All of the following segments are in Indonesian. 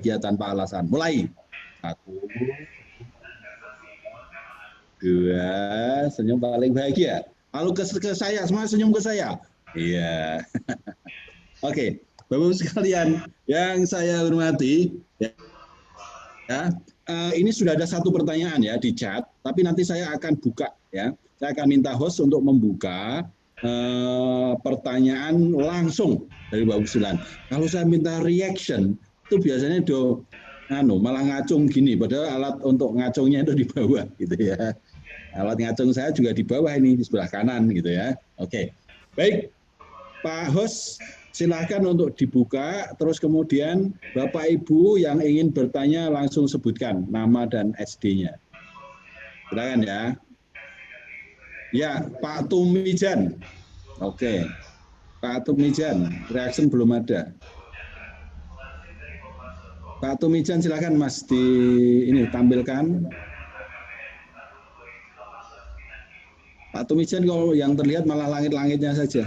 kegiatan Pak Alasan. Mulai. 1, 2, senyum paling bahagia. Lalu ke saya, semua senyum ke saya. Iya. Oke, Bapak-Ibu sekalian yang saya hormati, ya, ini sudah ada satu pertanyaan ya di chat, tapi nanti saya akan buka ya. Saya akan minta host untuk membuka pertanyaan langsung dari Bapak Sulan. Kalau saya minta reaction, itu biasanya malah ngacung gini, padahal alat untuk ngacungnya itu di bawah gitu ya. Alat ngacung saya juga di bawah ini, di sebelah kanan gitu ya. Oke, baik Pak host, silakan untuk dibuka, terus kemudian Bapak Ibu yang ingin bertanya langsung sebutkan nama dan SD-nya. Silakan ya. Ya, Pak Tumijan. Oke. Pak Tumijan, reaction belum ada. Pak Tumijan silakan Mas ini tampilkan. Pak Tumijan kalau yang terlihat malah langit-langitnya saja.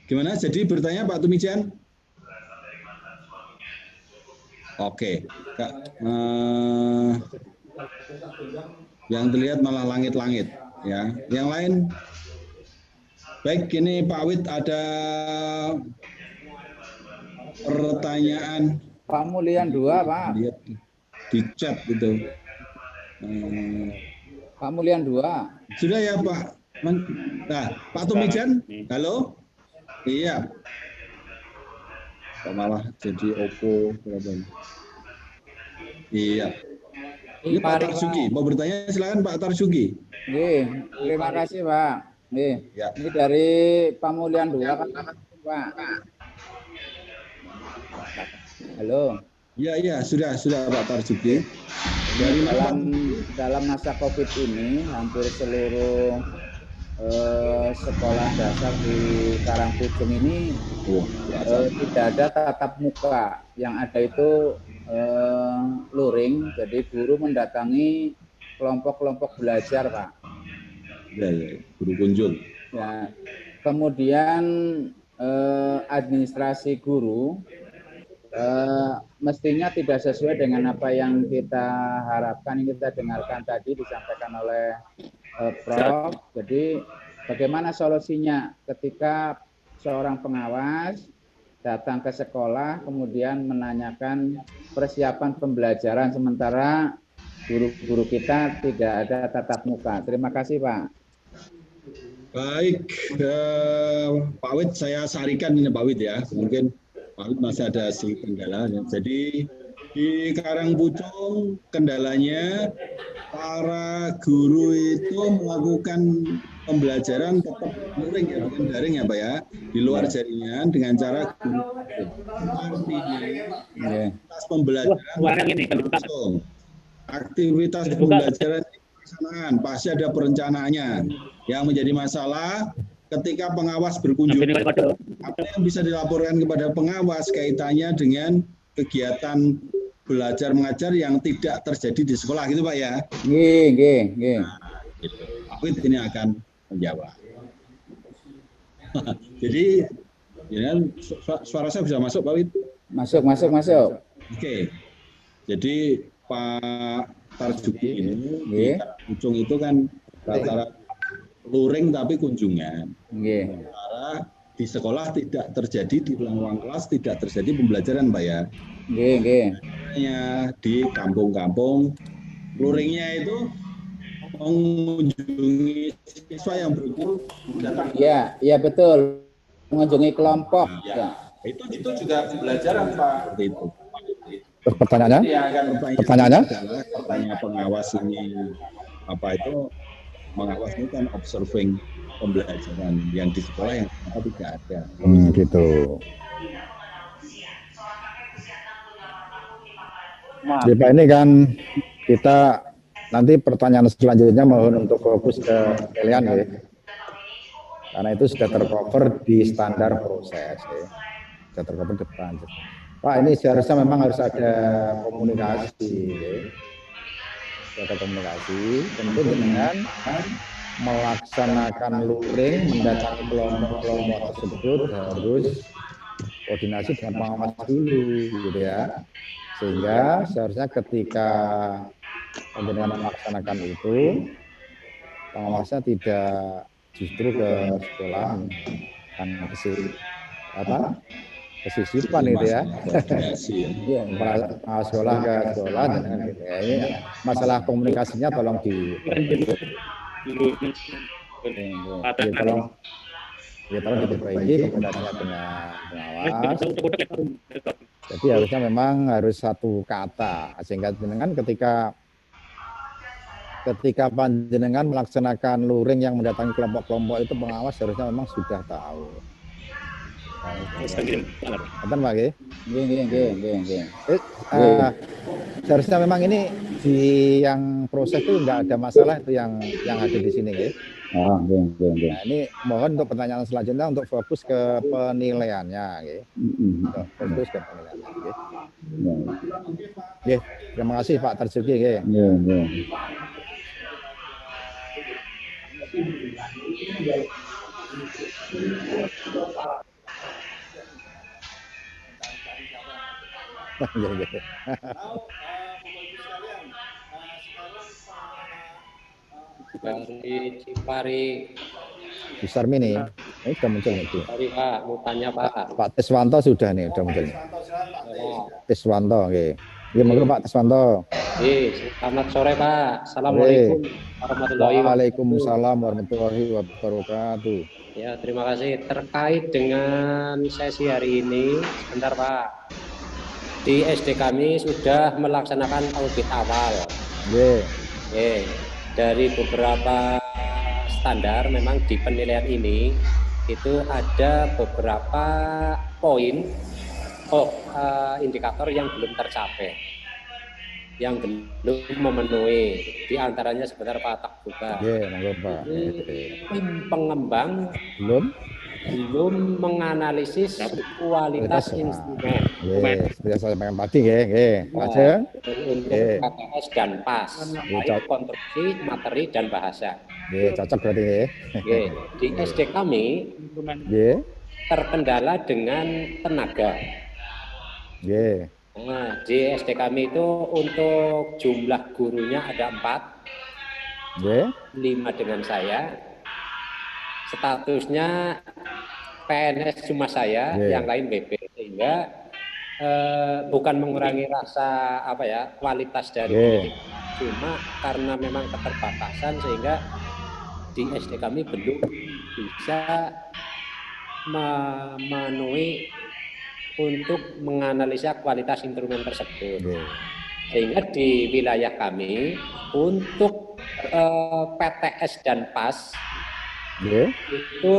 Gimana? Jadi bertanya Pak Tumijan? Oke. Kak, yang terlihat malah langit-langit ya. Yang lain? Baik, ini Pak Wid ada pertanyaan. Pak Mulyan 2, Pak. Lihat di chat gitu. Pak Mulyan 2. Sudah ya Pak. Nah, Pak Tumijan, halo. Iya. Kok malah jadi Oppo berapa? Iya. Ini Pak Tarsugi, mau bertanya silakan Pak Tarsugi. Terima kasih Pak. Ya. Ini dari Pak Mulyan 2 Pak. Halo. Iya, sudah Pak Tarsugi. Dari dalam masa COVID ini hampir seluruh sekolah dasar di Karangpucung ini tidak ada tatap muka, yang ada itu luring, jadi guru mendatangi kelompok-kelompok belajar, Pak. Ya, guru kunjung. Ya, kemudian administrasi guru mestinya tidak sesuai dengan apa yang kita harapkan, yang kita dengarkan tadi disampaikan oleh Prof. Jadi bagaimana solusinya ketika seorang pengawas datang ke sekolah kemudian menanyakan persiapan pembelajaran sementara guru-guru kita tidak ada tatap muka. Terima kasih Pak. Baik, Pak Wid saya sarikan ini Pak Wid ya, mungkin Pak Wid masih ada kendala. Jadi di Karangpucung kendalanya para guru itu melakukan pembelajaran tetap luring ya, bukan daring ya Pak ya, di luar jaringan dengan cara guru. Artinya aktivitas pembelajaran aktivitas pembelajaran pelaksanaan pasti ada perencanaannya. Yang menjadi masalah ketika pengawas berkunjung, apa yang bisa dilaporkan kepada pengawas kaitannya dengan kegiatan belajar mengajar yang tidak terjadi di sekolah gitu Pak ya. Nah, gitu. Pak Wid ini akan menjawab. Jadi ya, suara saya bisa masuk Pak Wid? Masuk. Oke. Jadi Pak Tarjuki ini di Karangpucung itu kan rata-rata luring tapi kunjungan. Sementara di sekolah tidak terjadi, di ruang kelas tidak terjadi pembelajaran Pak ya. Di kampung-kampung luringnya itu mengunjungi siswa yang berkumpul. Iya betul, mengunjungi kelompok. Ya. Itu juga pembelajaran Pak. Seperti itu. Pertanyaannya? Pertanyaannya adalah pertanyaan pengawas ini apa itu? Mengawas ini kan observing pembelajaran yang di sekolah yang tidak ada. Gitu. Jadi Pak ini kan kita nanti pertanyaan selanjutnya mohon untuk fokus ke kalian ya. Karena itu sudah tercover di standar proses ya. Sudah tercover di depan. Pak ini seharusnya memang harus ada komunikasi ya. Ada komunikasi tentu dengan melaksanakan luring mendatangi kelompok-kelompok tersebut harus koordinasi dengan pengawas dulu gitu ya. Sehingga seharusnya ketika dengan melaksanakan itu, pengawasnya tidak justru ke sekolah kan kesisipan itu ya. Iya. Sekolah ke sekolah dan gitu ya. Ini masalah komunikasinya tolong tolong diperbaiki komunikasinya dengan pengawas. Jadi harusnya memang harus satu kata, sehingga dengan ketika panjenengan melaksanakan luring yang mendatangi kelompok-kelompok itu, pengawas harusnya memang sudah tahu. Betul Pak? Seharusnya memang ini di yang proses itu nggak ada masalah itu yang hadir di sini, ya. Oh, Nah, ini mohon untuk pertanyaan selanjutnya untuk fokus ke penilaiannya, ya. Fokus ke penilaiannya, ya. Ya, terima kasih Pak Tarjuki, ya. Dari Cipari Besar ini sudah muncul nih. Cipari Pak, mau tanya Pak. Pak Teswanto sudah nih, sudah muncul. Teswanto, oke. Ya, monggo Pak Teswanto. Selamat sore Pak. Assalamualaikum warahmatullahi wabarakatuh. Waalaikumsalam warahmatullahi wabarakatuh. Ya, terima kasih. Terkait dengan sesi hari ini, sebentar Pak. Di SD kami sudah melaksanakan audit awal. Dari beberapa standar, memang di penilaian ini itu ada beberapa poin indikator yang belum tercapai, yang belum memenuhi. Di antaranya sebentar Pak tak buka. Tim pengembang belum menganalisis kualitas instrumen. Seperti saya sampaikan tadi, untuk KKS dan PAS, baik konstruksi, materi dan bahasa. Cocok berarti. Di SD kami terkendala dengan tenaga. Nah, di SD kami itu untuk jumlah gurunya ada 4, 5 dengan saya. Statusnya PNS cuma saya, yang lain BP, sehingga bukan mengurangi rasa kualitas dari pendidikan, cuma karena memang keterbatasan sehingga di SD kami belum bisa memenuhi untuk menganalisa kualitas instrumen tersebut. Sehingga di wilayah kami untuk PTS dan PAS itu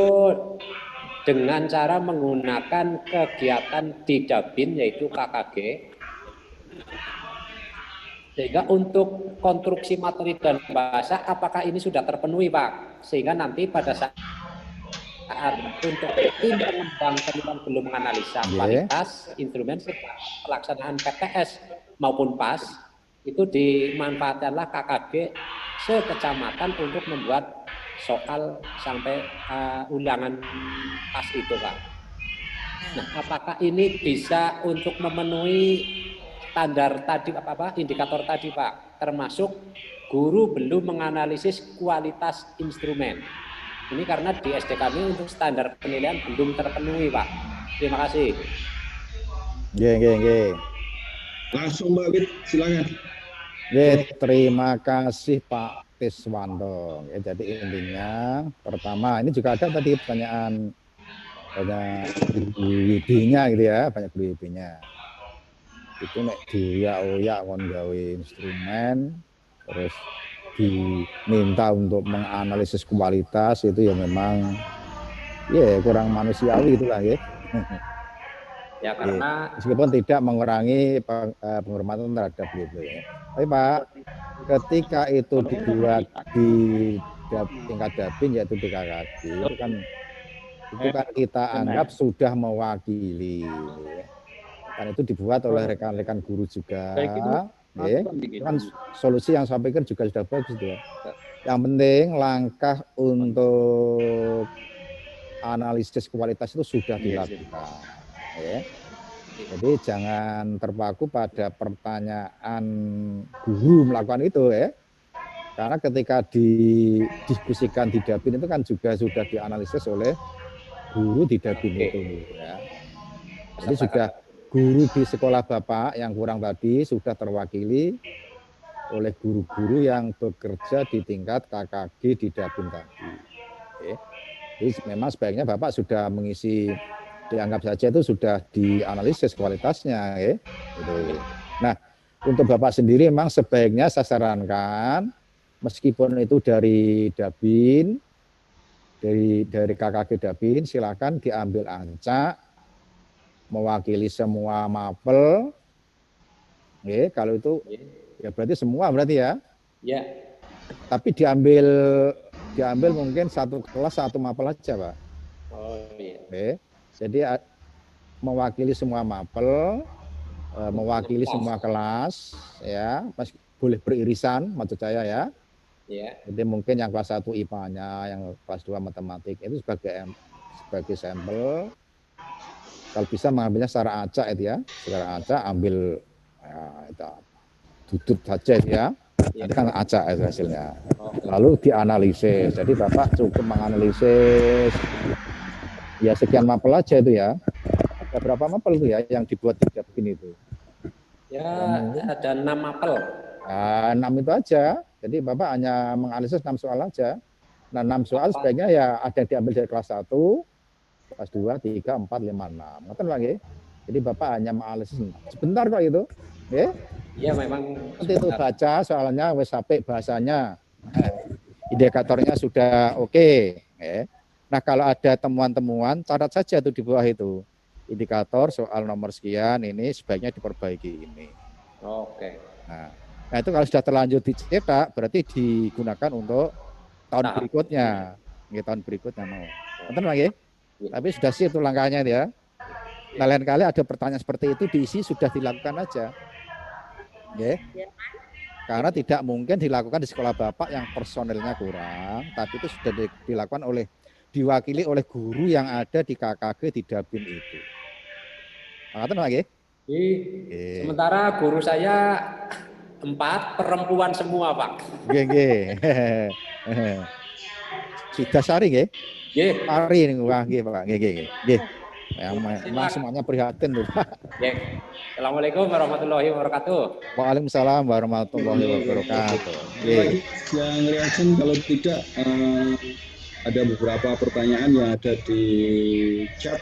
dengan cara menggunakan kegiatan di Dabin, yaitu KKG, sehingga untuk konstruksi materi dan bahasa apakah ini sudah terpenuhi Pak, sehingga nanti pada saat untuk tim pengembang penilaian belum menganalisa kualitas instrumen pelaksanaan PTS maupun PAS, itu dimanfaatkanlah KKG sekecamatan untuk membuat soal sampai ulangan PAS itu Pak. Nah, apakah ini bisa untuk memenuhi standar tadi indikator tadi Pak, termasuk guru belum menganalisis kualitas instrumen. Ini karena di SD kami untuk standar penilaian belum terpenuhi Pak. Terima kasih. Langsung Mbak Wit, silakan. Terima kasih Pak Teswanto. Jadi intinya pertama, ini juga ada tadi pertanyaan banyak WB-nya gitu ya, banyak WB-nya. Itu nek dioyak kon gawe instrumen terus diminta untuk menganalisis kualitas, itu ya memang kurang manusiawi itulah ya. Ya, karena meskipun tidak mengurangi penghormatan terhadap beliau ya. Tapi Pak, ketika itu dibuat di tingkat Dabin, yaitu di KKG, itu kan kita anggap sudah mewakili, kan itu dibuat oleh rekan-rekan guru juga. Kan solusi yang saya pikir juga sudah bagus ya. Yang penting langkah untuk analisis kualitas itu sudah dilakukan. Ya. Jadi jangan terpaku pada pertanyaan guru melakukan itu ya. Karena ketika didiskusikan di Dapin itu kan juga sudah dianalisis oleh guru di Dapin itu ya. Jadi sudah guru di sekolah Bapak yang kurang tadi sudah terwakili oleh guru-guru yang bekerja di tingkat KKG di Dapin tadi. Oke. Jadi memang sebaiknya Bapak sudah mengisi, dianggap saja itu sudah dianalisis kualitasnya ya. Gitu. Nah, untuk Bapak sendiri memang sebaiknya saya sarankan meskipun itu dari Dapin, dari KKG Dapin, silakan diambil ancak mewakili semua mapel. Oke, kalau itu ya berarti semua berarti ya. Ya. Tapi diambil mungkin satu kelas satu mapel aja, Pak. Oh iya. Oke. Jadi mewakili semua mapel, mewakili semua kelas ya, boleh beririsan maksud saya ya. Ya. Jadi mungkin yang kelas 1 IPA-nya, yang kelas 2 matematik itu sebagai sampel. Kalau bisa mengambilnya secara acak itu ya, secara acak ambil ya, itu tutut saja itu ya. Nanti kan acak itu hasilnya. Lalu dianalisis. Jadi Bapak cukup menganalisis ya sekian mapel aja itu ya. Ada berapa mapel itu ya yang dibuat di Dapin itu? Ya, ada 6 mapel. Nah, 6 itu aja. Jadi Bapak hanya menganalisis 6 soal aja. Nah, 6 soal sebaiknya ya ada yang diambil dari kelas 1, kelas 2, 3, 4, 5, 6. Ngerti lagi? Jadi Bapak hanya menganalisis sebentar kok itu. Oke? Iya, memang Nanti itu baca soalnya wes sampai bahasanya. Indikatornya sudah oke. Nah, kalau ada temuan-temuan catat saja tuh di bawah itu. Indikator soal nomor sekian ini sebaiknya diperbaiki ini. Oke. Nah, itu kalau sudah terlanjur dicetak berarti digunakan untuk tahun berikutnya. Ya, tahun berikutnya mau. Betul lagi? Tapi sudah sih itu langkahnya ya. Nah, lain kali ada pertanyaan seperti itu diisi sudah dilakukan aja. Ya. Karena tidak mungkin dilakukan di sekolah Bapak yang personelnya kurang, tapi itu sudah dilakukan diwakili oleh guru yang ada di KKG di Dapin itu. Betul lagi? Sementara guru saya 4 perempuan semua, Pak. Nggih. Sudah sari nggih? Nggih. Mari niku nggih, Pak. Nggih. Yang semuanya prihatin lho, Pak. Nggih. Assalamualaikum warahmatullahi wabarakatuh. Waalaikumsalam warahmatullahi wabarakatuh. Bagi yang reaction kalau tidak ada beberapa pertanyaan yang ada di chat.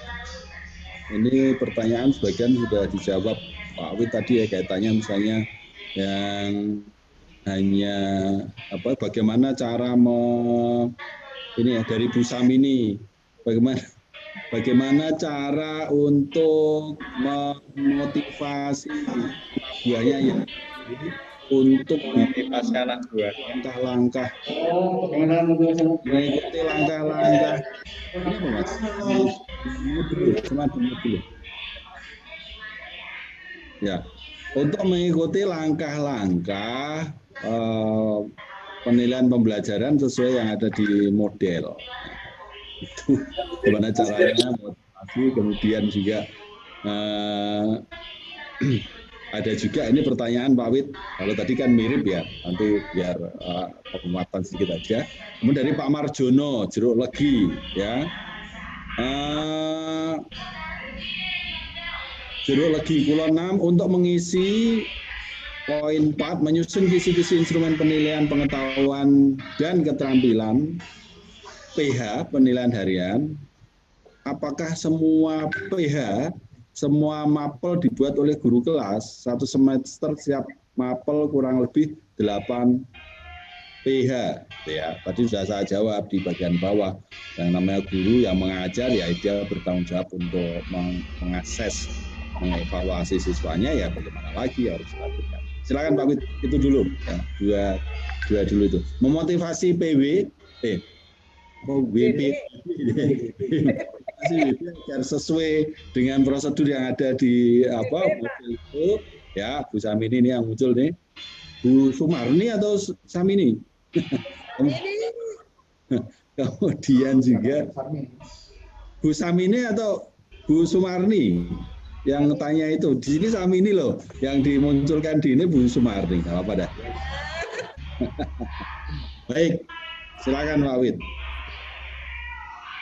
Ini pertanyaan sebagian sudah dijawab Pak Wid tadi ya, kaitannya misalnya yang hanya bagaimana cara ini ya dari Bu Samini, bagaimana cara untuk memotivasi buahnya ya untuk motivasi anak buah, langkah-langkah mengikuti langkah-langkah ini apa Mas? Dulu. Ya, untuk mengikuti langkah-langkah penilaian pembelajaran sesuai yang ada di model. Itu gimana caranya motivasi, kemudian juga ada juga ini pertanyaan Pak Wid, kalau tadi kan mirip ya, nanti biar penguatan sedikit aja. Kemudian dari Pak Marjono, Jeruk Legi ya. Jeruk Legi Kulon 6 untuk mengisi poin 4 menyusun kisi-kisi instrumen penilaian pengetahuan dan keterampilan PH penilaian harian. Apakah semua PH, semua mapel dibuat oleh guru kelas, satu semester setiap mapel kurang lebih 8 PH ya. Tadi sudah saya jawab di bagian bawah. Yang namanya guru yang mengajar ya dia bertanggung jawab untuk mengakses, mengevaluasi siswanya ya bagaimana lagi harus dilakukan. Silakan Pak Wid, itu dulu ya, dua dulu itu. Memotivasi WP agar sesuai dengan prosedur yang ada di model itu ya. Bu Samini ini yang muncul nih. Bu Sumarni atau Samini? Kemudian juga Bu Samini atau Bu Sumarni yang tanya itu. Di sini Sami ini loh, yang dimunculkan di ini Bu Sumarni. Nggak apa-apa dah. Baik, silakan Pak Wid.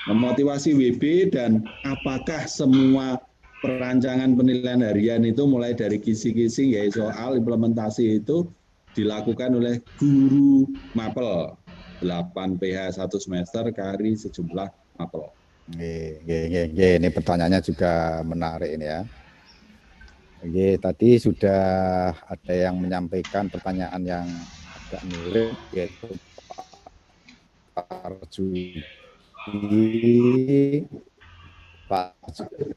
Memotivasi WB dan apakah semua perancangan penilaian harian itu mulai dari kisi-kisi yaitu soal implementasi itu dilakukan oleh guru mapel 8 PH 1 semester kari sejumlah mapel. Ini pertanyaannya juga menarik ini ya. Oke, tadi sudah ada yang menyampaikan pertanyaan yang agak mirip, yaitu Pak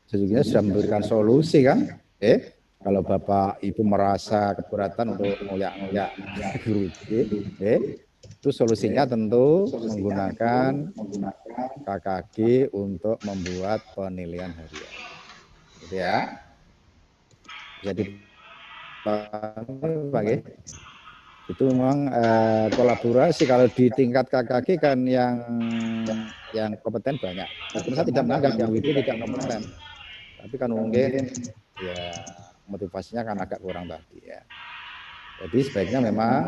Sujuginya sudah memberikan solusi kan? Kalau Bapak Ibu merasa keberatan untuk ngoyak-ngoyak guru, itu solusinya tentu menggunakan KKG untuk membuat penilaian harian. Gitu ya. Jadi Pak, itu memang kolaborasi kalau di tingkat KKG kan yang kompeten banyak. Saya tidak menganggap yang WB tidak kompeten, tapi kan mungkin ya motivasinya kan agak kurang tadi ya. Jadi sebaiknya memang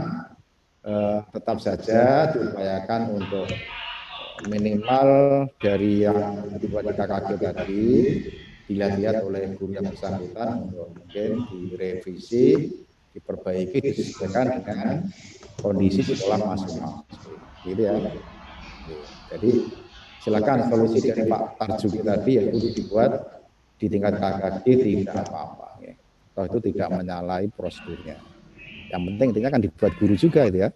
tetap saja diupayakan untuk minimal dari yang dibuat di KKG tadi dilihat-lihat oleh guru yang bersangkutan untuk mungkin direvisi, diperbaiki, disesuaikan dengan kondisi sekolah masing-masing. Gitu ya. Jadi silakan solusi dari Pak Tarjuki tadi yaitu dibuat di tingkat KKG tidak apa-apa. Ya. Toh itu tidak menyalahi prosedurnya. Yang penting intinya kan dibuat guru juga itu ya.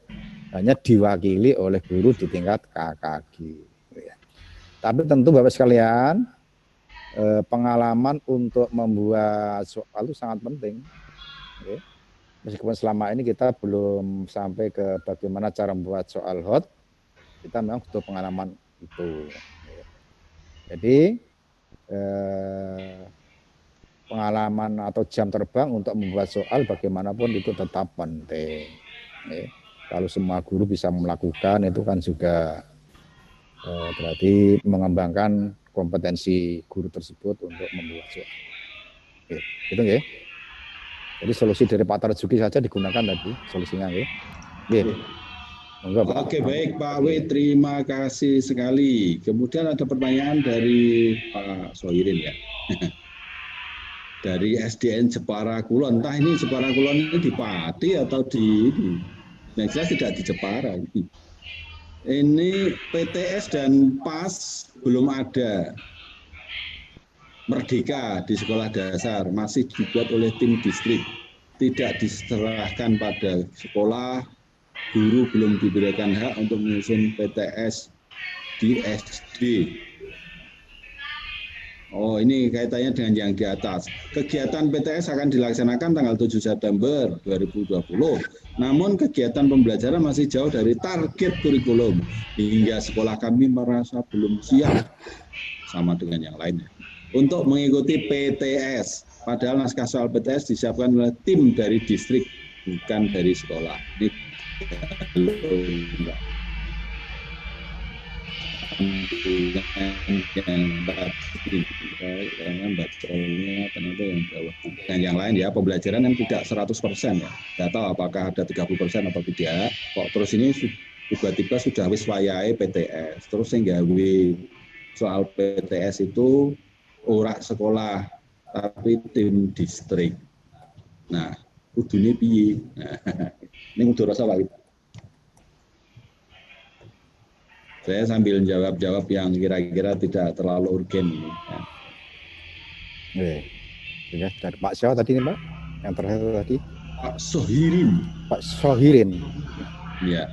Hanya diwakili oleh guru di tingkat KKG. Gitu ya. Tapi tentu Bapak sekalian, pengalaman untuk membuat soal itu sangat penting. Okay. Meskipun selama ini kita belum sampai ke bagaimana cara membuat soal hot, kita memang butuh pengalaman itu. Jadi pengalaman atau jam terbang untuk membuat soal bagaimanapun itu tetap penting. Kalau semua guru bisa melakukan itu kan juga berarti mengembangkan kompetensi guru tersebut untuk membuat soal. Oke, gitu nggih. Jadi solusi dari Pak Tarjuki saja digunakan tadi solusinya nggih. Nggih. Oke, baik Pak W, terima kasih sekali. Kemudian ada pertanyaan dari Pak Sohirin ya. Dari SDN Jepara Kulon. Entah ini Jepara Kulon ini di Pati atau di yang jelas tidak di Jepara. Ini PTS dan PAS belum ada. Merdeka di sekolah dasar masih dibuat oleh tim distrik, tidak diserahkan pada sekolah, guru belum diberikan hak untuk menyusun PTS di SD. Oh, ini kaitannya dengan yang di atas. Kegiatan PTS akan dilaksanakan tanggal 7 September 2020. Namun kegiatan pembelajaran masih jauh dari target kurikulum hingga sekolah kami merasa belum siap sama dengan yang lainnya untuk mengikuti PTS. Padahal naskah soal PTS disiapkan oleh tim dari distrik, bukan dari sekolah. Ini dan yang lain ya, pembelajaran yang tidak 100% ya. Tidak tahu apakah ada 30% atau tidak. Kok terus ini tiba-tiba sudah wis wayahe PTS. Terus sehingga soal PTS itu ora sekolah tapi tim distrik. Nah, kudune piye? Nah, ini kudu rasa Pak. Saya sambil jawab-jawab yang kira-kira tidak terlalu urgen ini. Ya, dari Pak siapa tadi nih Pak? Yang terakhir tadi? Pak Sohirin. Pak Sohirin. Ya.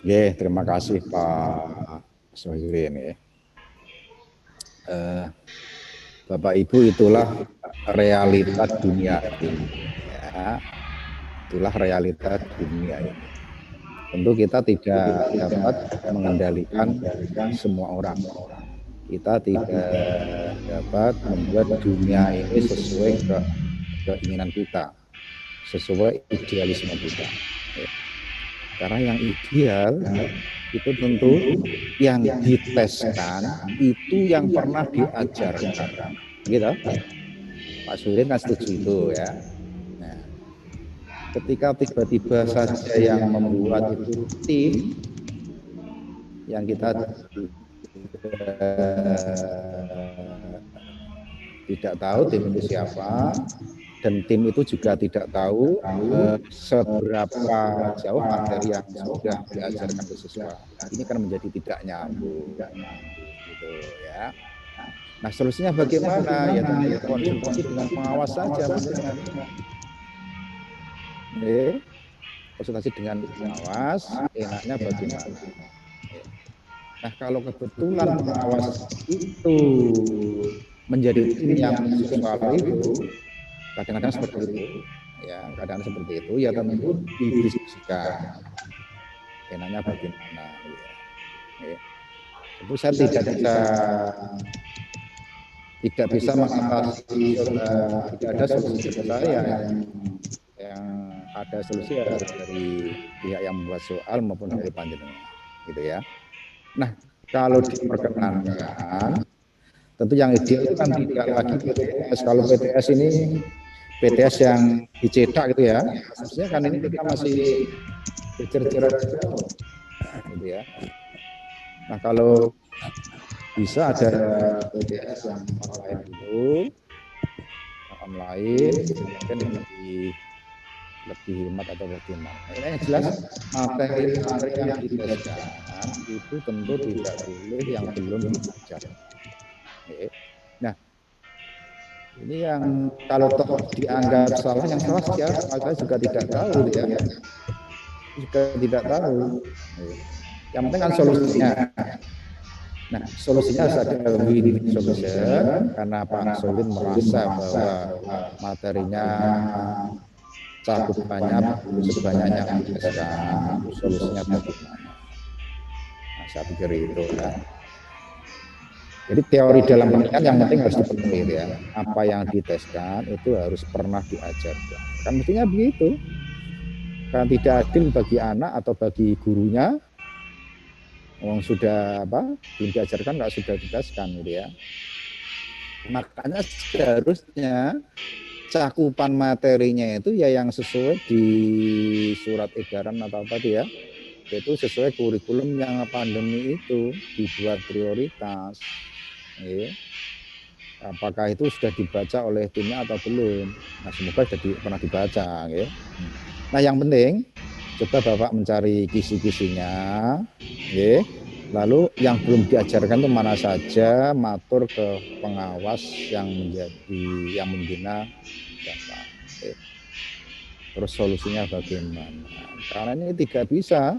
Ya, terima kasih Pak Sohirin ya. Bapak Ibu, itulah realita dunia ini. Ya. Itulah realita dunia ini. Tentu kita tidak dapat mengendalikan semua orang. Kita tidak dapat membuat dunia ini sesuai keinginan kita. sesuai idealisme kita. Ya. Karena yang ideal itu tentu yang diteskan itu yang pernah diajarkan, gitu. Pak Surin kan setuju itu ya. Nah, ketika tiba-tiba saja yang membuat itu tim yang kita tidak tahu tim itu siapa, dan tim itu juga tidak tahu seberapa jauh materi yang sudah diajarkan ke siswa. Ini kan menjadi tidak nyambung, gitu ya. Nah, solusinya bagaimana? Ya tentu konsultasi dengan pengawas saja. Konsultasi dengan pengawas, enaknya bagaimana? Nah, kalau kebetulan pengawas itu menjadi tim yang siswa itu, kadang-kadang seperti itu, ya kadang-kadang seperti itu, ya tentu didiskusikan. Enaknya bagaimana? Ya. Tentu saya tidak bisa mengatasi, tidak ada solusi saya yang ada solusi dari pihak yang membuat soal maupun dari panjenengan, gitu ya. Nah, kalau diperkenankan, tentu yang ideal itu kan tidak lagi PTS. Kalau PTS ini PTS yang dicetak gitu ya, maksudnya kan ini kita masih berjerat-jerat gitu ya. Nah, kalau bisa ada PTS yang online dulu, online mungkin lebih hemat atau bagaimana. Yang jelas materi yang diteskan itu tentu tidak boleh yang belum diajar. Nah, ini yang kalau toh dianggap salah, yang salah siapa? Saya juga tidak tahu ya. Juga tidak tahu. Yang penting kan solusinya. Nah, solusinya harus ada win-win solution karena Pak Solin merasa bahwa materinya cakupannya sebanyak yang diteskan, solusinya bagaimana? Nah, saya pikir itu ya. Jadi teori dalam penelitian yang penting harus dipenuhi ya. Apa yang diteskan itu harus pernah diajarkan. Kan mestinya begitu. Kan tidak adil bagi anak atau bagi gurunya. Sudah belum diajarkan, nggak sudah diteskan gitu ya. Makanya seharusnya cakupan materinya itu ya yang sesuai di surat edaran atau apa itu ya, yaitu sesuai kurikulum yang pandemi itu dibuat prioritas. Ya. Apakah itu sudah dibaca oleh timnya atau belum? Nah, semoga sudah pernah dibaca. Ya. Nah, yang penting coba Bapak mencari kisi-kisinya, ya. Lalu yang belum diajarkan itu mana saja, matur ke pengawas yang membina Bapak. Ya. Terus solusinya bagaimana? Karena ini tidak bisa.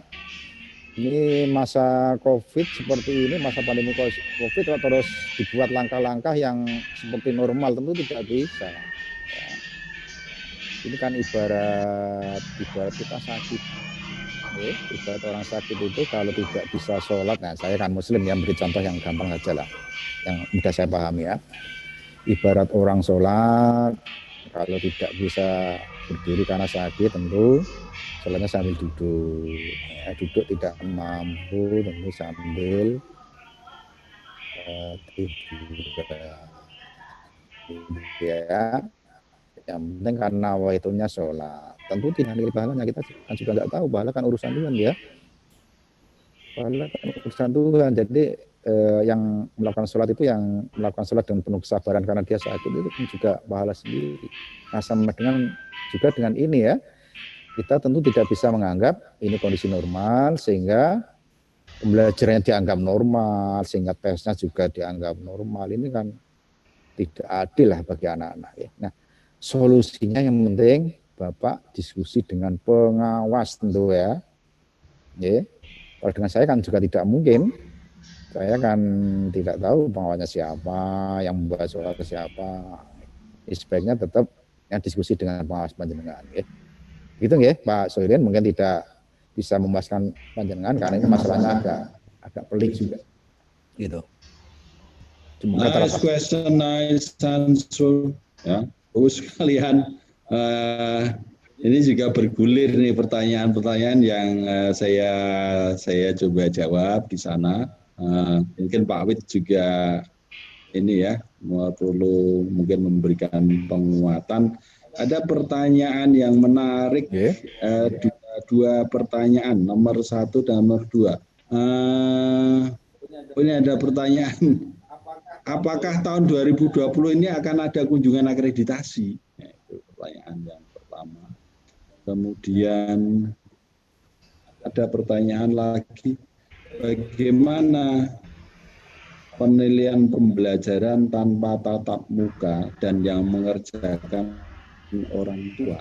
Ini masa COVID seperti ini, masa pandemi COVID terus dibuat langkah-langkah yang seperti normal, tentu tidak bisa. Ya. Ini kan ibarat kita sakit. Ibarat orang sakit itu kalau tidak bisa sholat, nah saya kan muslim ya, beri contoh yang gampang aja lah, yang mudah saya pahami ya. Ibarat orang sholat, kalau tidak bisa berdiri karena sakit, tentu sholatnya sambil duduk. Duduk tidak mampu, tentu sambil tidur. Ya. Yang penting karena waitunya sholat. Tentu tidak nilai pahalanya, kita kan juga nggak tahu, pahala kan urusan Tuhan ya. Pahala kan urusan Tuhan. Jadi yang melakukan sholat itu yang melakukan sholat dengan penuh kesabaran karena dia sakit itu kan juga pahala sendiri. Nah, sama juga dengan ini ya, kita tentu tidak bisa menganggap ini kondisi normal sehingga pembelajarannya dianggap normal, sehingga tesnya juga dianggap normal. Ini kan tidak adil lah bagi anak-anak ya. Nah, solusinya yang penting Bapak diskusi dengan pengawas tentu ya. Kalau dengan saya kan juga tidak mungkin. Saya kan tidak tahu pengawasnya siapa, yang membuat soal ke siapa. Sebaiknya tetap yang diskusi dengan pengawas panjenengan. Gitu ya, Pak Soirin mungkin tidak bisa memuaskan panjenengan karena ini masalahnya agak pelik juga. Gitu. Nice question, nice answer. Ya, Bagus sekalian. Ini juga bergulir nih pertanyaan-pertanyaan yang saya coba jawab di sana. Mungkin Pak Wid juga ini ya perlu mungkin memberikan penguatan. Ada pertanyaan yang menarik, dua pertanyaan, nomor 1 dan nomor 2. Ini ada pertanyaan, apakah tahun 2020 ini akan ada kunjungan akreditasi? Itu pertanyaan yang pertama. Kemudian ada pertanyaan lagi, bagaimana penilaian pembelajaran tanpa tatap muka dan yang mengerjakan orang tua?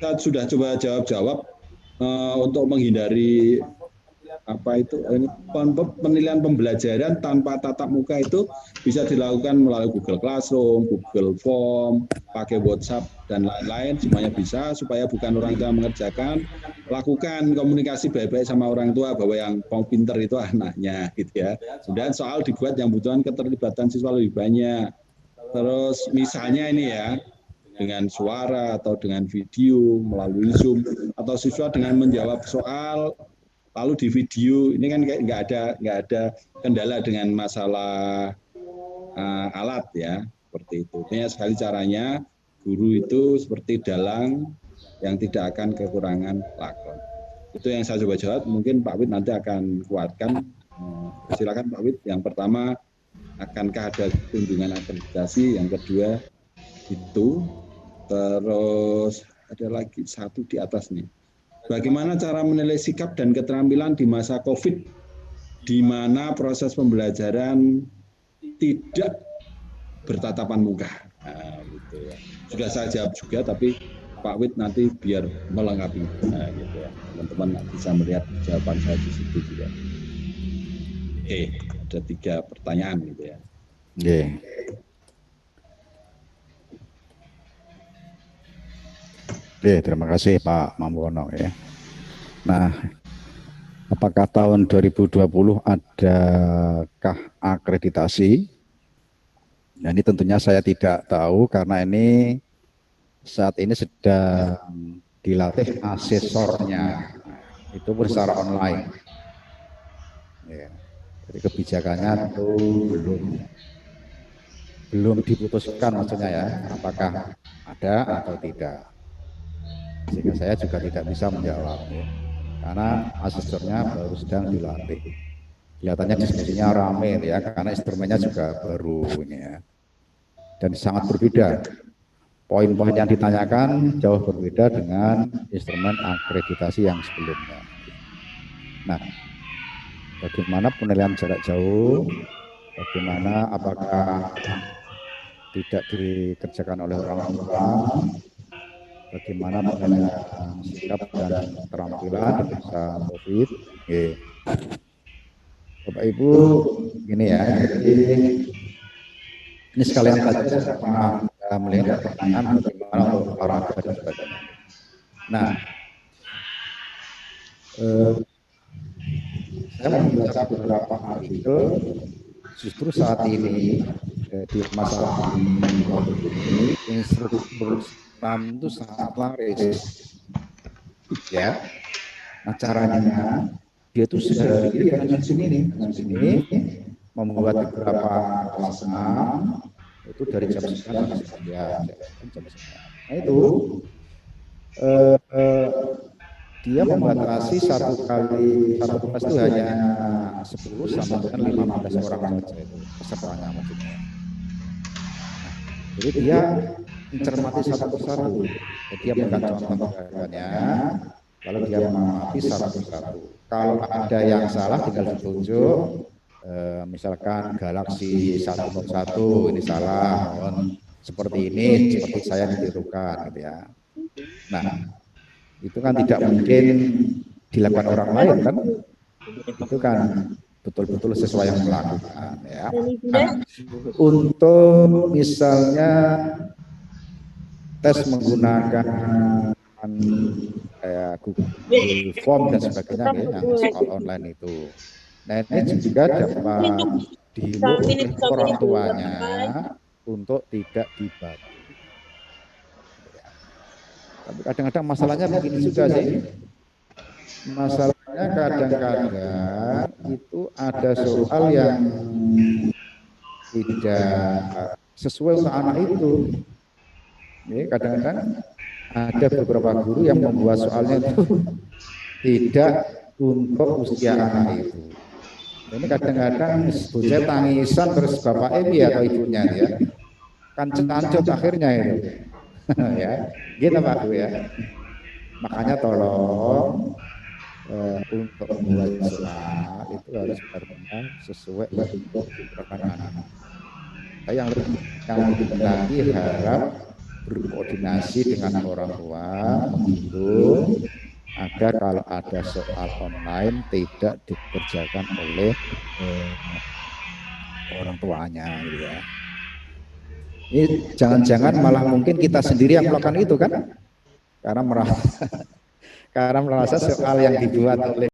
Kita sudah coba jawab untuk menghindari penilaian pembelajaran tanpa tatap muka itu bisa dilakukan melalui Google Classroom, Google Form, pakai WhatsApp dan lain-lain, semuanya bisa supaya bukan orang tua mengerjakan. Lakukan komunikasi baik-baik sama orang tua bahwa yang pinter itu anaknya gitu ya. Kemudian soal dibuat yang butuhan keterlibatan siswa lebih banyak. Terus misalnya ini ya, dengan suara atau dengan video melalui Zoom, atau siswa dengan menjawab soal lalu di video, ini kan nggak ada kendala dengan masalah alat ya, seperti itu. Banyak sekali caranya, guru itu seperti dalang yang tidak akan kekurangan lakon. Itu yang saya coba jawab, mungkin Pak Wid nanti akan kuatkan. Silakan Pak Wid, yang pertama, akankah ada kunjungan akreditasi, yang kedua itu, terus ada lagi satu di atas nih. Bagaimana cara menilai sikap dan keterampilan di masa COVID, di mana proses pembelajaran tidak bertatapan muka? Nah, gitu ya. Sudah saya jawab juga, tapi Pak Wid nanti biar melengkapi. Nah, gitu ya. Teman-teman bisa melihat jawaban saya di situ juga. Oke, ada 3 pertanyaan gitu ya. Oke. Terima kasih Pak Mamwono ya. Nah, apakah tahun 2020 adakah akreditasi? Nah, ini tentunya saya tidak tahu karena ini saat ini sedang dilatih asesornya, itu pun secara online. Ya, jadi kebijakannya itu belum diputuskan maksudnya ya, apakah ada atau tidak. Sehingga saya juga tidak bisa menjawab ya. Karena asesornya baru sedang dilatih. Kelihatannya diskusinya ramai ya, karena instrumennya juga baru ini ya. Dan sangat berbeda. Poin-poin yang ditanyakan jauh berbeda dengan instrumen akreditasi yang sebelumnya. Nah, bagaimana penilaian jarak jauh? Bagaimana apakah tidak dikerjakan oleh orang tua? Bagaimana penilaian sikap dan keterampilan di masa COVID? Bapak Ibu, gini ya, jadi ini sekalian saja saya pernah melihat pertanyaan bagaimana untuk olahraga dan sebagainya. Nah, saya membaca beberapa artikel, justru saat ini di masa COVID ini instruktur senam itu sangat laris, ya. Nah caranya dia itu sehari dengan sini membuat beberapa kelas senam itu dari jam 9 sampai jam 9. Nah itu dia membatasi satu kelas itu hanya 10 sampai dengan 15 orang saja itu pesertanya maksudnya. Jadi dia mencermati satu persatu. Jadi dia memberikan contoh gerakannya, lalu dia mengamati satu persatu. Kalau ada yang salah tinggal ditunjuk, misalkan galaksi 101 ini salah, mohon seperti ini, seperti saya ditirukan, gitu ya. Nah, itu kan tidak mungkin dilakukan orang lain kan? Itu kan betul-betul sesuai yang melakukan, ya. Nah, untuk misalnya tes menggunakan kayak Google Form dan sebagainya ya, yang soal online itu. Nah ini juga dapat dihimbau oleh orang tuanya untuk tidak dibantu. Tapi kadang-kadang masalahnya begini juga sih. Masalahnya kadang-kadang itu ada soal yang tidak sesuai untuk anak itu. Kadang-kadang ada beberapa guru yang membuat soalnya itu tidak untuk usia anak itu. Ini kadang-kadang bocah tangisan terus bapak atau ibunya ya kan cancut akhirnya itu. Ya, gitu Pak Bu ya. Makanya tolong untuk membuat soal itu harus benar-benar sesuai untuk anak-anak. Yang lebih lagi harap berkoordinasi dengan orang tua, menghimbau agar kalau ada soal online tidak dikerjakan oleh orang tuanya, gitu ya. Ini jangan-jangan malah mungkin kita sendiri yang melakukan itu kan, karena merasa soal yang dibuat oleh